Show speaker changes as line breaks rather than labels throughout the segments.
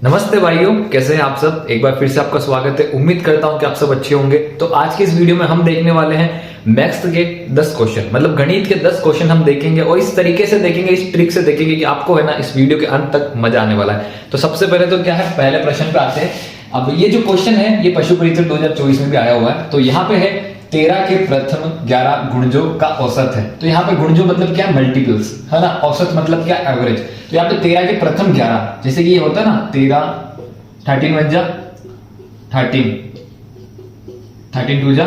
नमस्ते भाइयों, कैसे हैं आप सब। एक बार फिर से आपका स्वागत है। उम्मीद करता हूं कि आप सब अच्छे होंगे। तो आज की इस वीडियो में हम देखने वाले हैं मैथ्स के 10 क्वेश्चन, मतलब गणित के 10 क्वेश्चन हम देखेंगे और इस तरीके से देखेंगे, इस ट्रिक से देखेंगे कि आपको है ना इस वीडियो के अंत तक मजा आने वाला है। तो सबसे पहले तो क्या है, पहले प्रश्न पे आते हैं। अब ये जो क्वेश्चन है ये पशु परीक्षण 2024 में भी आया हुआ है। तो यहाँ पे है 13 के प्रथम 11 गुणजों का औसत है। तो यहाँ पे गुणजों मतलब क्या, मल्टीपल्स है ना। औसत मतलब क्या, एवरेज। तो यहाँ पे 13 के प्रथम 11, जैसे कि ये होता है ना 13 13 वन जा 13 13 टू जा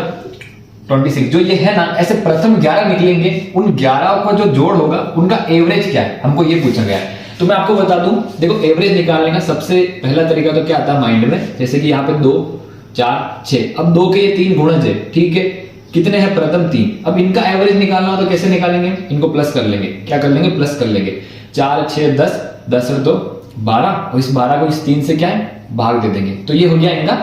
26, जो ये है ना ऐसे प्रथम 11 निकलेंगे, उन 11 का जो जोड़ होगा उनका एवरेज क्या है, हमको ये पूछा गया है। तो मैं आपको बता दूं, देखो एवरेज निकालने का सबसे पहला तरीका तो क्या आता है माइंड में, जैसे कि यहाँ पे 2 4 6, अब 2 के ये 3 गुणज है, ठीक है। कितने हैं, प्रथम 3। अब इनका एवरेज निकालना हो तो कैसे निकालेंगे, इनको प्लस कर लेंगे। क्या कर लेंगे, प्लस कर लेंगे। 4 6 10, 10 और 2 12, और इस 12 को इस 3 से क्या है, भाग दे देंगे। तो ये हो गया इनका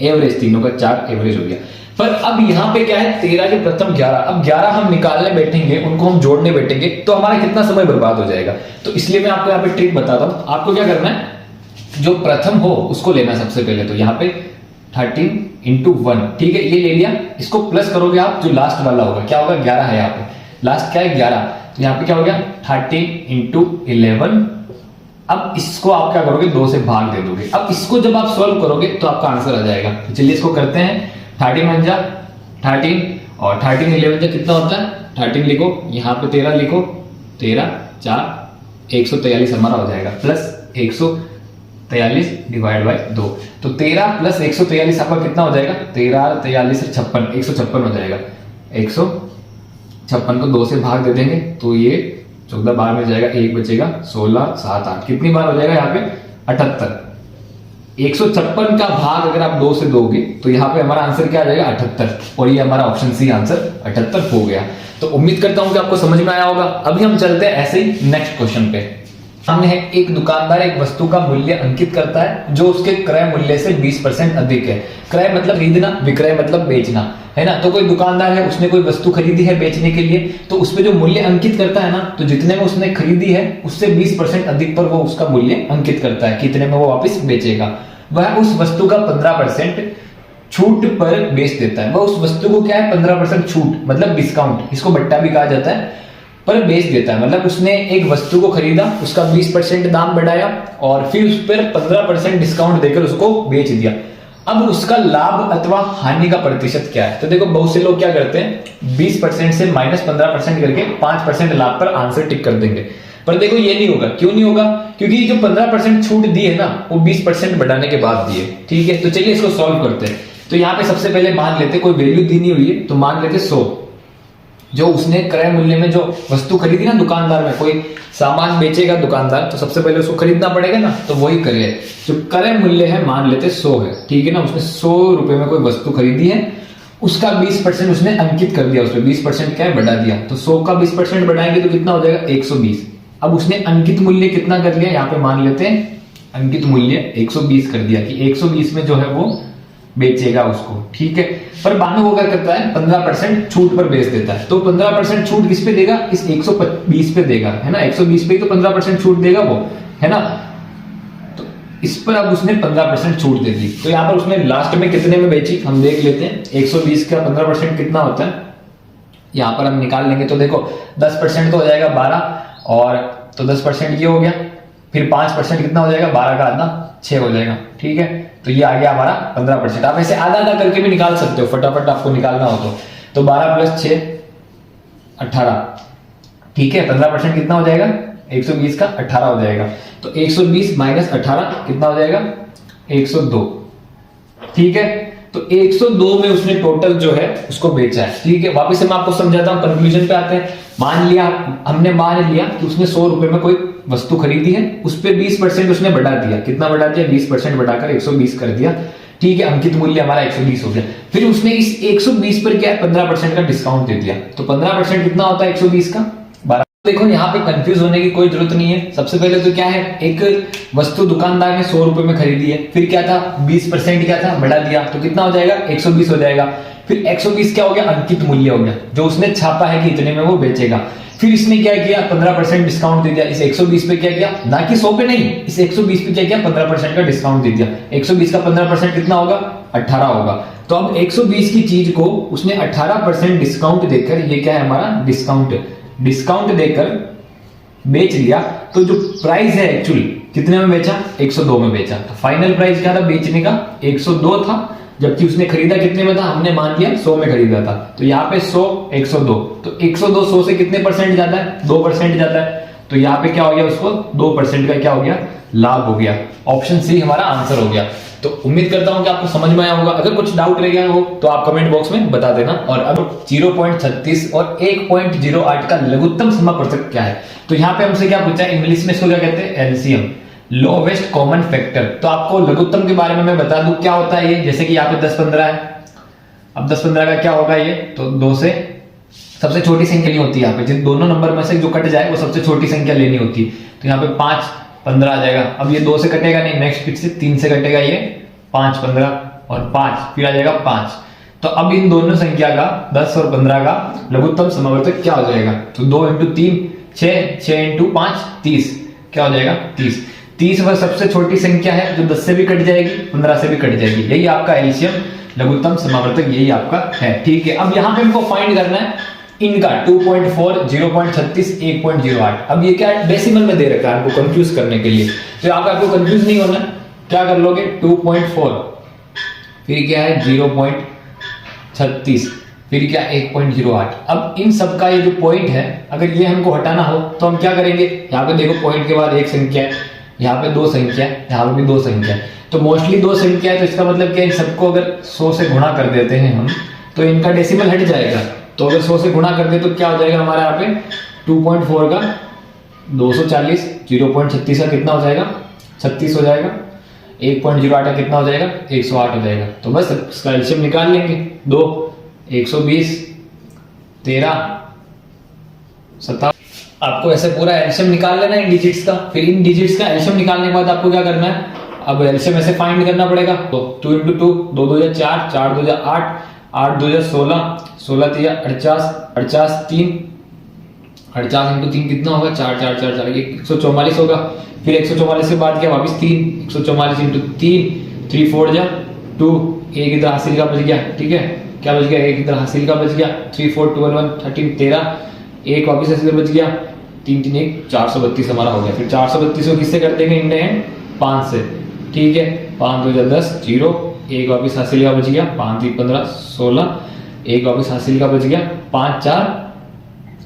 एवरेज, तीनों का 4 एवरेज हो गया। पर अब यहाँ पे क्या है, 13 के प्रथम 11, अब 11 हम निकालने बैठेंगे, उनको हम जोड़ने बैठेंगे तो हमारा कितना समय बर्बाद हो जाएगा। तो इसलिए मैं आपको यहाँ पे ट्रिक बताता हूँ। आपको क्या करना है, जो प्रथम हो उसको लेना सबसे पहले। तो यहाँ पे 13 इंटू 1, ठीक है, ये ले लिया। इसको प्लस करोगे आप, जो लास्ट वाला होगा क्या होगा, 11 है यहाँ पे, लास्ट क्या है 11। तो यहाँ पे क्या हो गया 13 इंटू 11। अब इसको आप क्या करोगे, 2 से भाग दे दोगे। अब इसको जब आप सॉल्व करोगे तो आपका आंसर आ जाएगा। तो चलिए इसको करते हैं। 13 वन जा 13 और 13 11 जा कितना होता है, 13 लिखो, यहाँ पे 13 लिखो, 13 4 143 हमारा हो जाएगा, प्लस 143 डिवाइड बाय 2। तो 13 प्लस 143 आपका कितना हो जाएगा, 13 43 56, 156 हो जाएगा। 156 को 2 से भाग दे देंगे तो ये 14 बार में जाएगा, 1 बचेगा, 16 7 8, कितनी बार हो जाएगा यहाँ पे 78। 156 का भाग अगर आप 2 से दोगे तो यहाँ पे हमारा आंसर क्या आ जाएगा, 78, और ये हमारा ऑप्शन सी आंसर 78 हो गया। तो उम्मीद करता हूं कि आपको समझ में आया होगा। अभी हम चलते हैं ऐसे ही नेक्स्ट क्वेश्चन पे। सामने है, एक दुकानदार एक वस्तु का मूल्य अंकित करता है जो उसके क्रय मूल्य से 20% अधिक है। क्रय मतलब खरीदना, विक्रय मतलब बेचना, है ना। तो कोई दुकानदार है, उसने कोई वस्तु खरीदी है बेचने के लिए, तो उसपे जो मूल्य अंकित करता है ना, तो जितने में उसने खरीदी है उससे 20% अधिक पर वो उसका मूल्य अंकित करता है, कितने में वो वापस बेचेगा। वह उस वस्तु का 15% छूट पर बेच देता है। वह उस वस्तु को क्या है, 15% छूट मतलब डिस्काउंट, इसको बट्टा भी कहा जाता है, पर बेच देता है। मतलब उसने एक वस्तु को खरीदा, उसका 20% दाम बढ़ाया और फिर उस पर 15% डिस्काउंट देकर उसको बेच दिया। अब उसका लाभ अथवा हानि का प्रतिशत क्या है। तो देखो बहुत से लोग क्या करते हैं, 20% से माइनस 15% करके 5% लाभ पर आंसर टिक कर देंगे। पर देखो ये नहीं होगा। क्यों नहीं होगा, क्योंकि जो 15% छूट दी है ना, वो 20% बढ़ाने के बाद दी है, ठीक है। तो चलिए इसको सॉल्व करते हैं। तो यहाँ पे सबसे पहले मान लेते कोई वैल्यू दी नहीं हुई है, तो मान लेते 100। जो उसने क्रय मूल्य में जो वस्तु खरीदी ना दुकानदार में, कोई सामान बेचेगा दुकानदार, तो सबसे पहले उसको खरीदना पड़ेगा ना, तो वही करे। जो क्रय मूल्य है मान लेते 100 है, ठीक है ना। उसने 100 रुपए में कोई वस्तु खरीदी है, उसका 20% उसने अंकित कर दिया, उसमें 20% क्या है, बढ़ा दिया। तो 100 का 20% बढ़ाएंगे तो कितना हो जाएगा, 120। अब उसने अंकित मूल्य कितना कर लिया, यहाँ पे मान लेते हैं अंकित मूल्य 120 कर दिया, कि 120 में जो है वो बेचेगा उसको, ठीक है। पर बाद में वो क्या करता है, 15% छूट पर बेच देता है। तो 15% छूट किस पे देगा, इस 120 पे देगा, है ना। 120 पे ही तो 15% छूट देगा वो, है ना। तो इस पर अब उसने 15% छूट दे दी। तो यहाँ पर उसने लास्ट में कितने में बेची, हम देख लेते हैं। 120 का 15% कितना होता है, यहाँ पर हम निकाल लेंगे। तो देखो 10% तो हो जाएगा 12, और तो 10% ये हो गया, फिर 5% कितना हो जाएगा, 12 का आधा 6 हो जाएगा, ठीक है। तो ये आ गया हमारा 15%। आप ऐसे आधा आधा करके भी निकाल सकते हो, फटाफट आपको निकालना हो तो 12 प्लस 6 18, ठीक है। 15% कितना हो जाएगा, 120 का 18 हो जाएगा। तो 120 माइनस 18 कितना हो जाएगा, 102, ठीक है। तो 102 में उसने टोटल जो है उसको बेचा है, ठीक है। वापस से मैं आपको समझाता हूं, कंक्लूजन पे आते हैं। हमने मान लिया कि उसने 100 रुपए में कोई वस्तु खरीदी है, उस पे 20% उसने बढ़ा दिया। कितना बढ़ा दिया, 20% बढ़ाकर 120 कर दिया, ठीक है। अंकित मूल्य हमारा 120 हो गया। फिर उसने इस 120 पर क्या है, 15% का डिस्काउंट दे दिया। तो 15% कितना होता है 120 का, 12। देखो यहाँ पे कंफ्यूज होने की कोई जरूरत नहीं है। सबसे पहले तो क्या है, एक वस्तु दुकानदार ने 100 रुपए में खरीदी है, फिर क्या था 20% क्या था, बढ़ा दिया, तो कितना हो जाएगा 120 हो जाएगा। फिर 120 क्या हो गया, अंकित मूल्य हो गया, जो उसने छापा है कि इतने में वो बेचेगा। फिर इसने क्या किया, 15% डिस्काउंट दे दिया इस 120 पे। क्या किया, ना कि 100 पे नहीं, इस 120 पे क्या किया, 15% का डिस्काउंट दे दिया। 120 का 15% कितना होगा, 18 होगा। तो अब 120 की चीज को उसने 18% डिस्काउंट देकर, ये क्या है हमारा डिस्काउंट देकर बेच लिया। तो जो प्राइस है एक्चुअल कितने में बेचा, 102 में बेचा। तो फाइनल प्राइस क्या था बेचने का, 102 था, जबकि उसने खरीदा कितने में था, हमने मान लिया 100 में खरीदा था। तो यहाँ पे 100 102, तो 102 100 से कितने परसेंट जाता है, 2% जाता है। तो यहाँ पे क्या हो गया, उसको 2% का क्या हो गया, लाभ हो गया। ऑप्शन सी हमारा आंसर हो गया। तो उम्मीद करता हूं कि आपको समझ में आया होगा। अगर कुछ डाउट रह गया हो तो आप कमेंट बॉक्स में बता देना। और अब 0.36 और 1.08 का लघुत्तम समपवर्तक क्या है। तो यहाँ पे हमसे क्या पूछा है, इंग्लिश में इसको क्या कहते हैं, एलसीएम, लोवेस्ट कॉमन फैक्टर। तो आपको लघुत्तम के बारे में मैं बता दूं क्या होता है ये। जैसे कि यहाँ पे 10-15 है, अब 10-15 का क्या होगा ये, तो 2 से सबसे छोटी संख्या नहीं होती यहाँ पे, जिन दोनों नंबर में से जो कट जाए वो सबसे छोटी संख्या लेनी होती है। तो यहाँ पे 5-15 आ जाएगा। अब ये 2 से कटेगा नहीं, नेक्स्ट फिर से 3 से कटेगा, ये 5-15 और 5 फिर आ जाएगा 5। तो अब इन दोनों संख्या का 10 और 15 का लघुत्तम समवर्तक क्या हो जाएगा, तो 2 × 3 6, 6 × 5 30, क्या हो जाएगा 30। 30 वह सबसे छोटी संख्या है जो 10 से भी कट जाएगी, 15 से भी कट जाएगी। यही आपका एलसीएम लघुत्तम समावर्तक, यही आपका है। ठीक है, अब यहाँ पे हमको फाइंड करना है इनका 2.4, 0.36, 1.08। अब ये क्या डेसिमल में दे रखा है आपको कंफ्यूज करने के लिए। तो यहाँ पे आपको कंफ्यूज नहीं होना, क्या कर लोगे, 2.4 फिर क्या है 0.36 फिर क्या 1.08। अब इन सब का ये जो पॉइंट है, अगर ये हमको हटाना हो तो हम क्या करेंगे, यहाँ पे देखो पॉइंट के बाद एक संख्या है, यहाँ पे 2 संख्या है, यहाँ पे भी 2 संख्या है। तो मोस्टली 2 संख्या है, तो इसका मतलब क्या, इन सबको अगर 100 से गुणा कर देते हैं हम तो इनका डेसिमल हट जाएगा। तो अगर 100 से गुणा कर दे तो क्या हो जाएगा हमारा यहाँ पे 2.4 का 240, 0.36 का कितना हो जाएगा 36 हो जाएगा, 1.08 का कितना हो जाएगा 108 हो जाएगा। तो बस इसका एलसीएम निकाल लेंगे, 2 120 13 57। आपको ऐसे पूरा एलसीएम निकाल लेना है इन डिजिट्स का। फिर इन डिजिट्स का एलसीएम निकालने के बाद आपको क्या करना है, अब एलसीएम ऐसे फाइंड करना पड़ेगा। तो 2 × 2 2 2 4 4 2 8 8 2 16 16 3 48 48 3 48 × 3 कितना होगा 4 4 4 4 144 होगा। फिर 144 के बाद क्या वापस 3 144 × 3 3 4 जा 2, एक इधर हासिल का बच गया। ठीक है, क्या बच गया, एक इधर हासिल का बच गया, 3 4 12 1 13 13, एक वापस ऐसे बच गया, 3 3 1 432 हमारा हो गया। फिर 432 को किससे कर देंगे, इंडे हैं 5 से। ठीक है, 5 2 10 0, एक वापस हासिल का बच गया, 5 3 15 16, एक वापस हासिल का बच गया, 5 4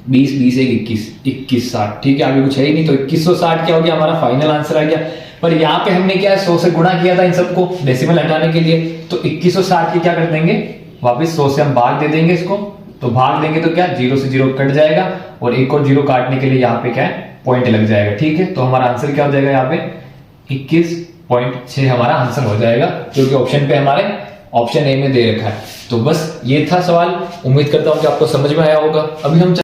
20 20 1 21 21 60। ठीक है, आगे कुछ है ही नहीं। तो 2160 क्या हो गया, हमारा फाइनल आंसर आ गया। पर यहाँ पे हमने क्या 100 से गुणा किया था इन सबको डेसिमल हटाने के लिए। तो 2160 की क्या कर देंगे, वापस 100 से हम भाग दे देंगे इसको। तो भाग देंगे तो क्या 0 से 0 कट जाएगा, और एक और 0 काटने के लिए यहाँ पे क्या है पॉइंट लग जाएगा। ठीक है, तो हमारा आंसर क्या हो जाएगा यहाँ पे 21.6 हमारा आंसर हो जाएगा, जो कि ऑप्शन पे हमारे ऑप्शन ए में दे रखा है। तो बस ये था सवाल। उम्मीद करता हूँ कि आपको समझ में आया होगा। अभी हम